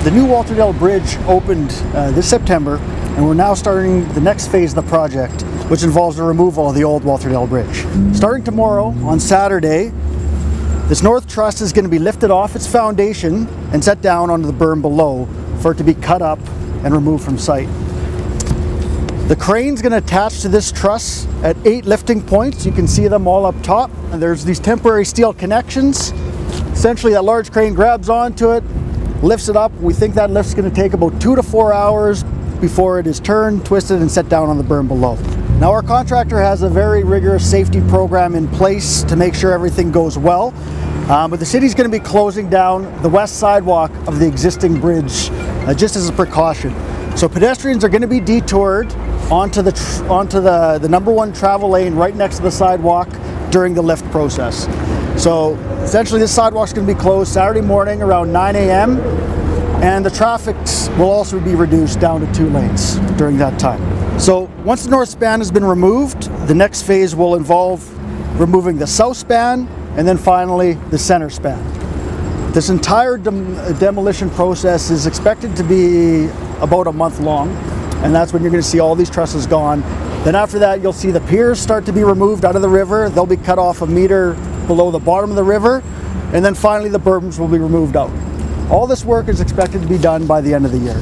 The new Walterdale Bridge opened this September, and we're now starting the next phase of the project, which involves the removal of the old Walterdale Bridge. Starting tomorrow, on Saturday, this north truss is going to be lifted off its foundation and set down onto the berm below for it to be cut up and removed from site. The crane's going to attach to this truss at 8 lifting points. You can see them all up top. And there's these temporary steel connections. Essentially, that large crane grabs onto it, lifts it up. We think that lift's going to take about 2 to 4 hours before it is turned, twisted, and set down on the berm below. Now, our contractor has a very rigorous safety program in place to make sure everything goes well. But the city's going to be closing down the west sidewalk of the existing bridge just as a precaution. So pedestrians are going to be detoured onto the number 1 travel lane right next to the sidewalk during the lift process. So essentially this sidewalk's going to be closed Saturday morning around 9 a.m. and the traffic will also be reduced down to 2 lanes during that time. So once the north span has been removed, the next phase will involve removing the south span and then finally the center span. This entire demolition process is expected to be about a month long, and that's when you're going to see all these trusses gone. Then after that, you'll see the piers start to be removed out of the river. They'll be cut off a meter below the bottom of the river, and then finally the berms will be removed out. All this work is expected to be done by the end of the year.